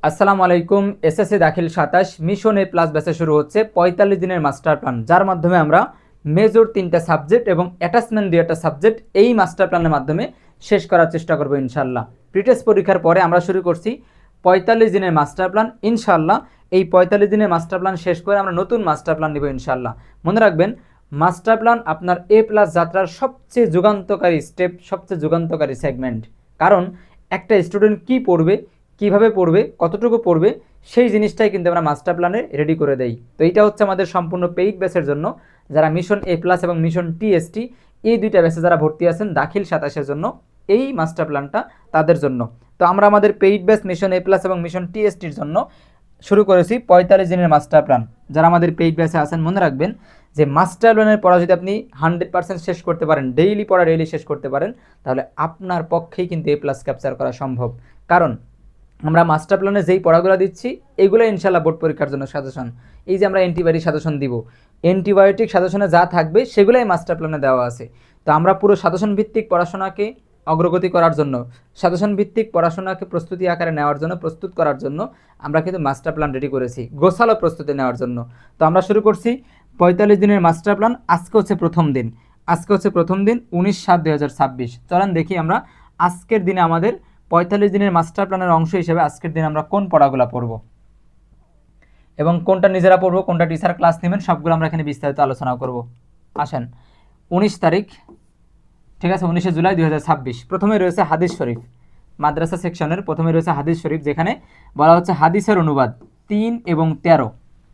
আসসালামু আলাইকুম। এসএসসি দাখিল 27 মিশন এ প্লাস ব্যাচে শুরু হচ্ছে 45 দিনের মাস্টার প্ল্যান, যার মাধ্যমে আমরা মেজর 3টা সাবজেক্ট এবং অ্যাটাচমেন্ট 2টা সাবজেক্ট এই মাস্টার প্ল্যানের মাধ্যমে শেষ করার চেষ্টা করব ইনশাআল্লাহ। প্রিটেস্ট পরীক্ষার পরে আমরা শুরু করছি 45 দিনের মাস্টার প্ল্যান। ইনশাআল্লাহ এই 45 দিনের মাস্টার প্ল্যান শেষ করে আমরা নতুন মাস্টার প্ল্যান নিব ইনশাআল্লাহ। মনে রাখবেন, মাস্টার প্ল্যান আপনার এ প্লাস যাত্রার সবচেয়ে যুগান্তকারী স্টেপ, সবচেয়ে যুগান্তকারী সেগমেন্ট। কারণ একটা স্টুডেন্ট কি পড়বে, কিভাবে পড়বে, কতটুকু পড়বে, সেই জিনিসটাই কিন্তু আমরা মাস্টার প্ল্যানে রেডি করে দেই। তো এইটা হচ্ছে আমাদের সম্পূর্ণ পেইড ব্যাচের জন্য, যারা মিশন এ প্লাস এবং মিশন টিএসটি এই দুইটা ব্যাচে যারা ভর্তি আছেন দাখিল 27-এর জন্য এই মাস্টার প্ল্যানটা তাদের জন্য। তো আমরা আমাদের পেইড ব্যাচ মিশন এ প্লাস এবং মিশন টিএসটির জন্য শুরু করেছি 45 দিনের মাস্টার প্ল্যান। যারা আমাদের পেইড ব্যাচে আছেন মনে রাখবেন যে মাস্টার প্ল্যানের পড়া যদি আপনি 100% শেষ করতে পারেন, ডেইলি পড়া ডেইলি শেষ করতে পারেন, তাহলে আপনার পক্ষেই কিন্তু এ প্লাস ক্যাপচার করা সম্ভব। কারণ আমরা মাস্টার প্ল্যানে যেই পড়াগুলো দিচ্ছি এগুলো ইনশাল্লাহ বোর্ড পরীক্ষার জন্য সাজেশন। এই যে আমরা অ্যান্টিবায়োটিক সাজেশন দিব, অ্যান্টিবায়োটিক সাজেশনে যা থাকবে সেগুলোই মাস্টার প্ল্যানে দেওয়া আছে। তো আমরা পুরো সাজেশন ভিত্তিক পড়াশোনাকে অগ্রগতি করার জন্য, সাজেশন ভিত্তিক পড়াশোনাকে প্রস্তুতি আকারে নেওয়ার জন্য, প্রস্তুত করার জন্য আমরা কিন্তু মাস্টার প্ল্যান রেডি করেছি গোছালো প্রস্তুতি নেওয়ার জন্য। তো আমরা শুরু করছি 45 দিনের মাস্টার প্ল্যান। আজকে হচ্ছে প্রথম দিন, 19/7/2026। চলেন দেখি আমরা আজকের দিনে আমাদের 45 দিনের মাস্টার প্ল্যানের অংশ হিসেবে আজকের দিন আমরা কোন পড়াগুলো পড়ব এবং কোনটা নিজেরা পড়বো, কোনটা টিচার ক্লাস নেবেন, সবগুলো আমরা এখানে বিস্তারিত আলোচনা করব। আসেন 19 তারিখ, ঠিক আছে, 19শে জুলাই 2026। প্রথমে রয়েছে হাদিস শরীফ, মাদ্রাসা সেকশনের প্রথমে রয়েছে হাদিস শরীফ, যেখানে বলা হচ্ছে হাদিসের অনুবাদ 3 এবং 13,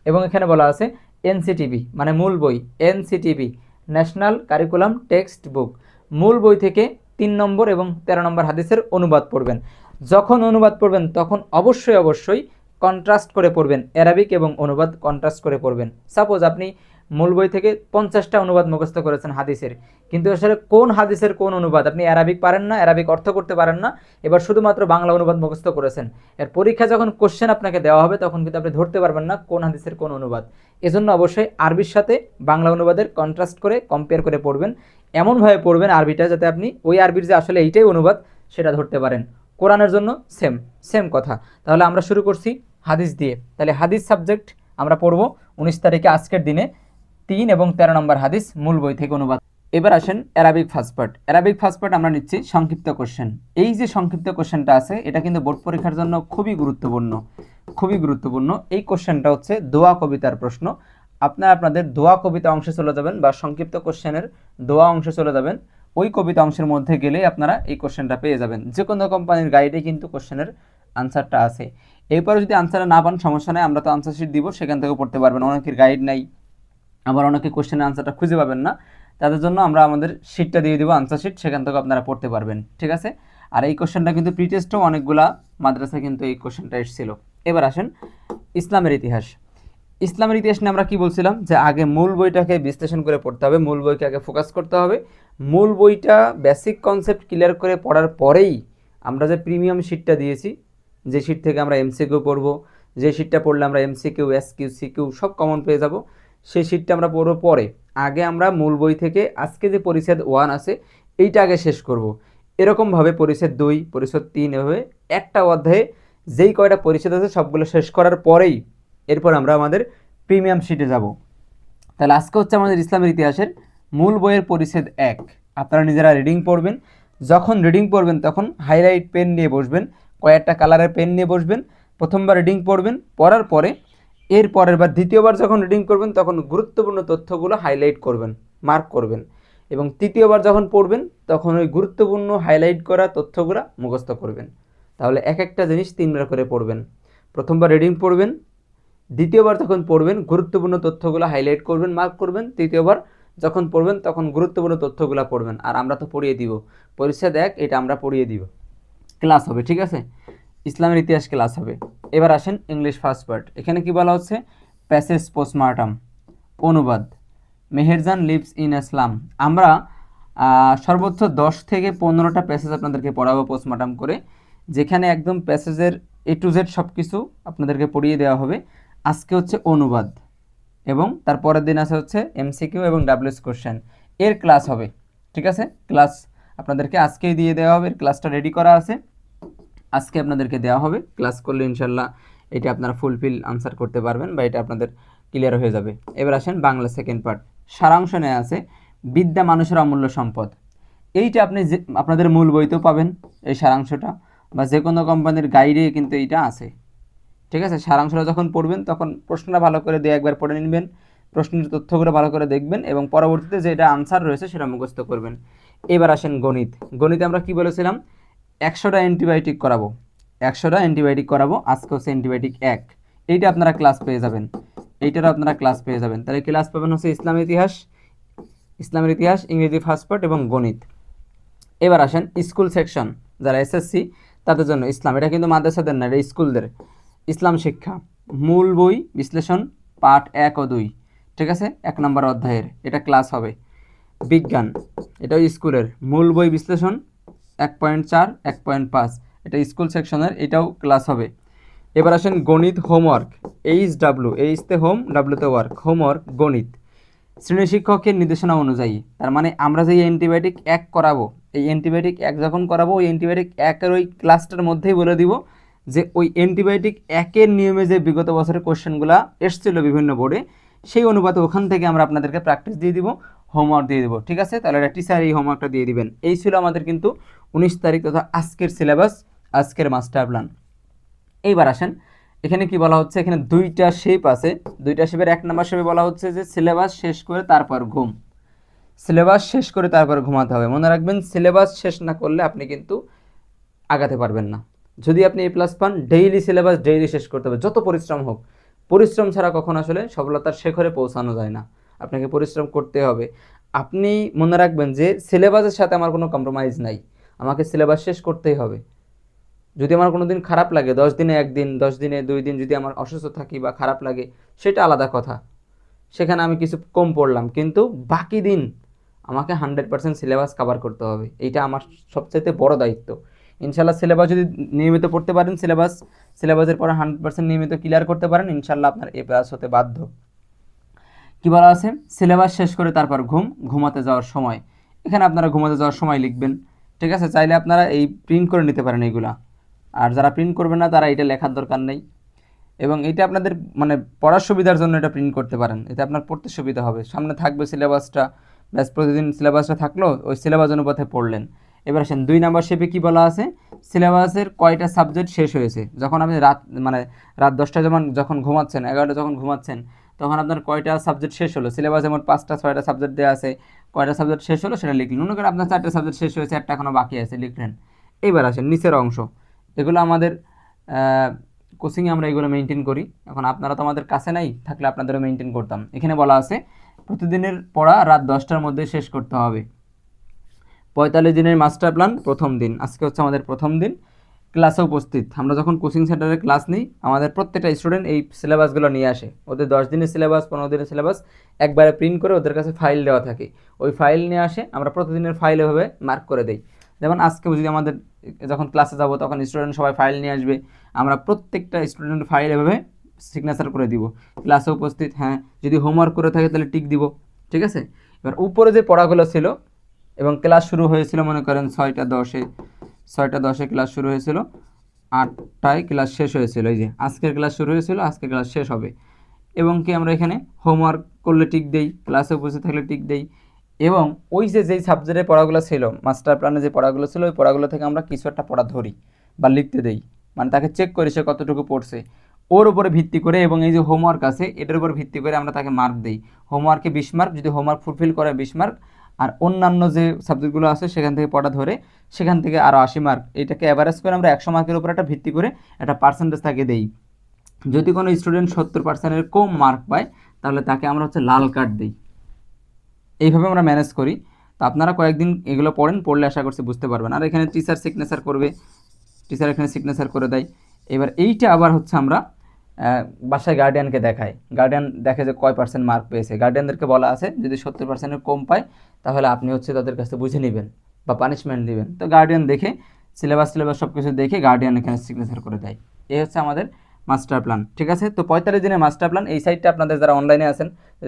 এবং এখানে বলা আছে এনসিটিবি মানে মূল বই, NCTB national curriculum text book, মূল বই থেকে 3 নম্বর এবং 13 নম্বর হাদিসের অনুবাদ পড়বেন। যখন অনুবাদ পড়বেন তখন অবশ্যই কন্ট্রাস্ট করে পড়বেন, অ্যারাবিক এবং অনুবাদ কন্ট্রাস্ট করে পড়বেন। সাপোজ আপনি মূল বই থেকে 50টা অনুবাদ মুখস্থ করেছেন হাদিসের, কিন্তু আসলে কোন হাদিসের কোন অনুবাদ আপনি অ্যারাবিক পারেন না, অ্যারাবিক অর্থ করতে পারেন না, এবার শুধুমাত্র বাংলা অনুবাদ মুখস্থ করেছেন। এর পরীক্ষা যখন কোশ্চেন আপনাকে দেওয়া হবে তখন কিন্তু আপনি ধরতে পারবেন না কোন হাদিসের কোন অনুবাদ। এজন্য অবশ্যই আরবির সাথে বাংলা অনুবাদের কন্ট্রাস্ট করে কম্পেয়ার করে পড়বেন। এমনভাবে পড়বেন আরবিটা যাতে আপনি ওই আরবির যে আসলে এইটাই অনুবাদ সেটা ধরতে পারেন। কোরআনের জন্য সেম সেম কথা। তাহলে আমরা শুরু করছি হাদিস দিয়ে। তাহলে হাদিস সাবজেক্ট আমরা পড়ব 19 তারিখে আজকের দিনে 3 এবং 13 নম্বর হাদিস মূল বই থেকে অনুবাদ। এবার আসেন Arabic first part. Arabic first part আমরা নিচ্ছি সংক্ষিপ্ত কোশ্চেন। এই যে সংক্ষিপ্ত কোশ্চেনটা আছে এটা কিন্তু বোর্ড পরীক্ষার জন্য খুবই গুরুত্বপূর্ণ, খুবই গুরুত্বপূর্ণ। এই কোশ্চেনটা হচ্ছে দোয়া কবিতার প্রশ্ন। আপনারা আপনাদের দোয়া কবিতা অংশে চলে যাবেন বা সংক্ষিপ্ত কোশ্চেনের দোয়া অংশে চলে যাবেন, ওই কবিতা অংশের মধ্যে গেলেই আপনারা এই কোশ্চেনটা পেয়ে যাবেন। যে কোনো কোম্পানির গাইডে কিন্তু কোশ্চেনের আনসারটা আছে। এরপরে যদি আনসারটা না পান সমস্যা নেই, আমরা তো আনসার শিট দিব, সেখান থেকে পড়তে পারবেন। অনেকের গাইড নাই, আবার অনেকে কোশ্চেনের আনসারটা খুঁজে পাবেন না, তাদের জন্য আমরা আমাদের শিটটা দিয়ে দিব, আনসার শিট, সেখান থেকে আপনারা পড়তে পারবেন, ঠিক আছে। আর এই কোশ্চেনটা কিন্তু প্রিটেস্টও অনেকগুলা মাদ্রাসায় কিন্তু এই কোশ্চেনটা এসেছিল। এবার আসেন ইসলামের ইতিহাস। ইসলামের ইতিহাস নিয়ে আমরা কি বলছিলাম যে আগে মূল বইটাকে বিশ্লেষণ করে পড়তে হবে, মূল বইকে আগে ফোকাস করতে হবে। মূল বইটা বেসিক কনসেপ্ট ক্লিয়ার করে পড়ার পরেই আমরা যে প্রিমিয়াম শিটটা দিয়েছি, যে শিট থেকে আমরা এমসিকিউ পড়বো, যে শিটটা পড়লে আমরা এমসিকিউ এসকিউ সিকিউ সব কমন পেয়ে যাব, সেই শিটটা আমরা পড়বো পরে। আগে আমরা মূল বই থেকে আজকে যে পরিচ্ছেদ 1 আছে এইটা আগে শেষ করব। এরকমভাবে পরিচ্ছেদ 2, পরিচ্ছেদ 3, এভাবে একটা অধ্যায়ে যেই কয়টা পরিচ্ছেদ আছে সবগুলো শেষ করার পরেই এরপর আমরা আমাদের প্রিমিয়াম শিটে যাব। তাহলে আজকে হচ্ছে আমাদের ইসলামের ইতিহাসের মূল বইয়ের পরিচ্ছেদ 1। আপনারা নিজেরা রিডিং পড়বেন, যখন রিডিং পড়বেন তখন হাইলাইট পেন নিয়ে বসবেন, কয়েকটা কালারের পেন নিয়ে বসবেন। প্রথমবার রিডিং পড়বেন, পড়ার পরে এর পরের বার দ্বিতীয়বার যখন রিডিং করবেন তখন গুরুত্বপূর্ণ তথ্যগুলো হাইলাইট করবেন, মার্ক করবেন, এবং তৃতীয়বার যখন পড়বেন তখন ওই গুরুত্বপূর্ণ হাইলাইট করা তথ্যগুলো মুখস্থ করবেন। তাহলে এক একটা জিনিস 3বার করে পড়বেন। প্রথমবার রিডিং পড়বেন, দ্বিতীয়বার যখন পড়বেন গুরুত্বপূর্ণ তথ্যগুলো হাইলাইট করবেন, মার্ক করবেন, তৃতীয়বার যখন পড়বেন তখন গুরুত্বপূর্ণ তথ্যগুলো পড়বেন। আর আমরা তো পড়িয়ে দিব, পরিচ্ছেদ 1 এটা আমরা পড়িয়ে দিব, ক্লাস হবে, ঠিক আছে, ইসলামের ইতিহাস ক্লাস হবে। এবার আসেন ইংলিশ ফার্স্ট পার্ট। এখানে কি বলা হচ্ছে প্যাসেজ পোস্টমার্টাম, অনুবাদ মেহেরজান লিভস ইন ইসলাম। আমরা সর্বোচ্চ 10 থেকে 15টা প্যাসেজ আপনাদেরকে পড়াবো পোস্টমার্টাম করে, যেখানে একদম প্যাসেজের এ টু জেড সব কিছু আপনাদেরকে পড়িয়ে দেওয়া হবে। আজকে হচ্ছে অনুবাদ এবং তারপরের দিন আছে হচ্ছে এমসিকিউ এবং ডাব্লিউএস কোশ্চেন, এর ক্লাস হবে, ঠিক আছে। ক্লাস আপনাদেরকে আজকেই দিয়ে দেওয়া হবে, এর ক্লাসটা রেডি করা আছে। আজকে আপনাদেরকে দেওয়া হবে, ক্লাস করলে ইনশাল্লাহ এটা আপনারা ফুলফিল আনসার করতে পারবেন বা এটা আপনাদের ক্লিয়ার হয়ে যাবে। এবার আসেন বাংলা সেকেন্ড পার্ট। সারাংশ নেওয়া আছে, বিদ্যা মানুষের অমূল্য সম্পদ। এইটা আপনি যে আপনাদের মূল বইতেও পাবেন এই সারাংশটা, বা যে কোনো কোম্পানির গাইডে কিন্তু এইটা আছে। ঠিক আছে, সারাংশটা যখন পড়বেন তখন প্রশ্নটা ভালো করে দিয়ে একবার পড়ে নেবেন, প্রশ্নের তথ্যগুলো ভালো করে দেখবেন এবং পরবর্তীতে যেটা আনসার রয়েছে সেটা মুখস্থ করবেন। এবার আসেন গণিত। গণিতে আমরা কি বলেছিলাম, 100টা অ্যান্টিবায়োটিক করাবো, 100টা অ্যান্টিবায়োটিক করাবো। আজকে হচ্ছে অ্যান্টিবায়োটিক 1, এইটা আপনারা ক্লাস পেয়ে যাবেন, এইটারও আপনারা ক্লাস পেয়ে যাবেন। তাহলে ক্লাস পাবেন হচ্ছে ইসলামের ইতিহাস, ইংরেজি ফার্স্ট পার্ট এবং গণিত। এবার আসেন স্কুল সেকশন, যারা এসএসসি তাদের জন্য ইসলাম, এটা কিন্তু মাদ্রাসাদের না, এটা স্কুলদের। ইসলাম শিক্ষা মূল বই বিশ্লেষণ পার্ট 1 ও 2, ঠিক আছে, 1 নম্বর অধ্যায়ের এটা ক্লাস হবে। বিজ্ঞান, এটাও স্কুলের, মূল বই বিশ্লেষণ 1.4 1.5, এটা স্কুল সেকশনের, এটাও ক্লাস হবে। এবার আসেন গণিত হোমওয়ার্ক, এইচতে হোম, ডাব্লুতে ওয়ার্ক, হোমওয়ার্ক গণিত শ্রেণী শিক্ষকের নির্দেশনা অনুযায়ী। তার মানে আমরা যে অ্যান্টিবায়োটিক 1 করাবো, এই অ্যান্টিবায়োটিক 1 যখন করাবো, ওই অ্যান্টিবায়োটিক 1-এর ওই ক্লাসটার মধ্যেই বলে দিব যে ওই অ্যান্টিবায়োটিক 1-এর নিয়মে যে বিগত বছরের কোশ্চেনগুলো এসেছিলো বিভিন্ন বোর্ডে, সেই অনুপাতে ওখান থেকে আমরা আপনাদেরকে প্র্যাকটিস দিয়ে দিব, হোমওয়ার্ক দিয়ে দেবো। ঠিক আছে, তাহলে এটা টিচার এই হোমওয়ার্কটা দিয়ে দিবেন। এই ছিল আমাদের কিন্তু 19 তারিখ তথা আজকের সিলেবাস, আজকের মাস্টার প্ল্যান। এইবার আসেন, এখানে কি বলা হচ্ছে, এখানে 2টা শেপ আছে, 2টা শেপের 1 নম্বর শেপে বলা হচ্ছে যে সিলেবাস শেষ করে তারপর ঘুম। সিলেবাস শেষ করে তারপর ঘুমাতে হবে। মনে রাখবেন, সিলেবাস শেষ না করলে আপনি কিন্তু আগাতে পারবেন না। যদি আপনি এ প্লাস পান, ডেইলি সিলেবাস ডেইলি শেষ করতে হবে, যত পরিশ্রম হোক। পরিশ্রম ছাড়া কখন আসলে সফলতার শিখরে পৌঁছানো যায় না, আপনাকে পরিশ্রম করতে হবে। আপনি মনে রাখবেন যে সিলেবাসের সাথে আমার কোনো কম্প্রোমাইজ নাই, আমাকে সিলেবাস শেষ করতেই হবে। যদি আমার কোনো দিন খারাপ লাগে, 10 দিনে 1 দিন, 10 দিনে 2 দিন যদি আমার অসুস্থ থাকি বা খারাপ লাগে, সেটা আলাদা কথা, সেখানে আমি কিছু কম পড়লাম, কিন্তু বাকি দিন আমাকে 100% সিলেবাস কভার করতে হবে। এইটা আমার সবচাইতে বড় দায়িত্ব। ইনশাল্লাহ সিলেবাস যদি নিয়মিত পড়তে পারেন, সিলেবাসের পরে 100% নিয়মিত ক্লিয়ার করতে পারেন, ইনশাল্লাহ আপনার এ প্লাস হতে বাধ্য। কি বলা আছে, সিলেবাস শেষ করে তারপর ঘুমাতে যাওয়ার সময়। এখানে আপনারা ঘুমাতে যাওয়ার সময় লিখবেন। ঠিক আছে, চাইলে আপনারা এই প্রিন্ট করে নিতে পারেন এইগুলা, আর যারা প্রিন্ট করবেন না তারা এটা লেখার দরকার নেই। এবং এটা আপনাদের মানে পড়ার সুবিধার জন্য এটা প্রিন্ট করতে পারেন, এতে আপনার পড়তে সুবিধা হবে। সামনে থাকবে সিলেবাসটা, ব্যাস প্রতিদিন সিলেবাসটা থাকলো, ওই সিলেবাস অনুপাতে পড়লেন। এবার আসেন 2 নম্বর শেপে কি বলা আছে, সিলেবাসের কয়টা সাবজেক্ট শেষ হয়েছে। যখন আপনি রাত 10টায় যখন ঘুমাচ্ছেন, 11টা যখন ঘুমাচ্ছেন, তখন আপনার কয়টা সাবজেক্ট শেষ হলো। সিলেবাসে মোট 5টা 6টা সাবজেক্ট দেওয়া আছে, কয়টা সাবজেক্ট শেষ হলো সেটা লিখলেন। মনে করেন আপনার 4টা সাবজেক্ট শেষ হয়েছে, 1টা এখনও বাকি আছে, লিখলেন। এবার আসেন নিচের অংশ, এগুলো আমাদের কোচিংয়ে আমরা এগুলো মেনটেন করি। এখন আপনারা তো আমাদের কাছে নাই, থাকলে আপনাদেরও মেনটেন করতাম। এখানে বলা আছে প্রতিদিনের পড়া রাত 10টার মধ্যে শেষ করতে হবে। 45 দিনের মাস্টার প্ল্যান প্রথম দিন, আজকে হচ্ছে আমাদের প্রথম দিন। ক্লাসে উপস্থিত, আমরা যখন কোচিং সেন্টারে ক্লাস নিই, আমাদের প্রত্যেকটা স্টুডেন্ট এই সিলেবাসগুলো নিয়ে আসে। ওদের 10 দিনের সিলেবাস, 15 দিনের সিলেবাস একবারে প্রিন্ট করে ওদের কাছে ফাইল দেওয়া থাকে, ওই ফাইল নিয়ে আসে, আমরা প্রতিদিনের ফাইল এভাবে মার্ক করে দিই। যেমন আজকে যদি আমাদের যখন ক্লাসে যাব তখন স্টুডেন্ট সবাই ফাইল নিয়ে আসবে, আমরা প্রত্যেকটা স্টুডেন্ট ফাইল এভাবে সিগনেচার করে দিব, ক্লাসে উপস্থিত। হ্যাঁ, যদি হোমওয়ার্ক করে থাকে তাহলে টিক দিব। ঠিক আছে, এবার উপরে যে পড়াগুলো ছিল এবং ক্লাস শুরু হয়েছিল, মনে করেন 6টা 10-এ ক্লাস শুরু হয়েছিল, 8টায় ক্লাস শেষ হয়েছিল। এই যে আজকের ক্লাস শুরু হয়েছিল, আজকের ক্লাস শেষ হবে। এবং কি আমরা এখানে হোমওয়ার্ক করলে টিক দেই, ক্লাসে উপস্থিত থাকলে টিক দেই। এবং ওই যেই সাবজেক্টের পড়াগুলো ছিল, মাস্টার প্ল্যানে যে পড়াগুলো ছিল, ওই পড়াগুলো থেকে আমরা কিছু একটা পড়া ধরি বা লিখতে দেই, মানে তাকে চেক করি সে কতটুকু পড়ছে, ওর উপরে ভিত্তি করে। এবং এই যে হোমওয়ার্ক আছে, এটার উপর ভিত্তি করে আমরা তাকে মার্ক দিই। হোমওয়ার্কে 20 মার্ক, যদি হোমওয়ার্ক ফুলফিল করে 20 মার্ক, আর অন্যান্য যে সাবজেক্টগুলো আছে সেখান থেকে পড়া ধরে সেখান থেকে আরও 80 মার্ক। এটাকে অ্যাভারেজ করে আমরা 100 মার্কের উপর একটা ভিত্তি করে একটা পার্সেন্টেজ তাকে দেই। যদি কোনো স্টুডেন্ট 70%-এর কম মার্ক পায়, তাহলে তাকে আমরা হচ্ছে লাল কার্ড দিই। এইভাবে আমরা ম্যানেজ করি। তো আপনারা কয়েকদিন এগুলো পড়লে আশা করছি বুঝতে পারবেন। আর এখানে টিচার সিগনেচার করবে, টিচার এখানে সিগনেচার করে দেয়। এবার এইটা আবার হচ্ছে আমরা বাসায় গার্ডিয়ানকে দেখাই, গার্ডিয়ান দেখে যে কয় % মার্ক পেয়েছে। গার্ডিয়ানদেরকে বলা আছে যদি 70%-এর কম পায়, তাহলে আপনি হচ্ছে তাদের কাছে বুঝে নেবেন বা পানিশমেন্ট দিবেন। তো গার্ডিয়ান দেখে সিলেবাস সব কিছু দেখে গার্ডিয়ান এখানে সিগনেচার করে দেয়। এই হচ্ছে আমাদের মাস্টার প্ল্যান। ঠিক আছে, তো 45 দিনের মাস্টার প্ল্যান, এই সাইটটা আপনাদের যারা অনলাইনে আছেন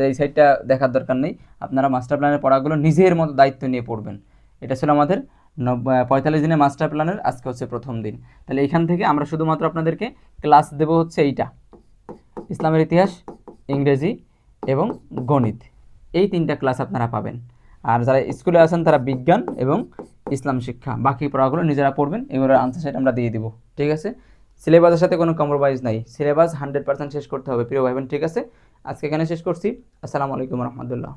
এই সাইটটা দেখার দরকার নেই, আপনারা মাস্টার প্ল্যানের পড়াগুলো নিজের মতো দায়িত্ব নিয়ে পড়বেন। এটা ছিল আমাদের 45 দিনের মাস্টার প্ল্যানের আজকে হচ্ছে প্রথম দিন। তাহলে এখান থেকে আমরা শুধুমাত্র আপনাদেরকে ক্লাস দেব হচ্ছে এইটা, ইসলামের ইতিহাস, ইংরেজি এবং গণিত, এই 3টা ক্লাস আপনারা পাবেন। আর যারা স্কুলে আছেন তারা বিজ্ঞান এবং ইসলাম শিক্ষা, বাকি পড়াগুলো নিজেরা পড়বেন, এগুলোর আনসার সেট আমরা দিয়ে দিব। ঠিক আছে, সিলেবাসের সাথে কোনো কম্প্রোমাইজ নাই, সিলেবাস 100% শেষ করতে হবে প্রিয় ভাই বোন। ঠিক আছে, আজকে এখানে শেষ করছি। আসসালামু আলাইকুম রহমতুল্লাহ।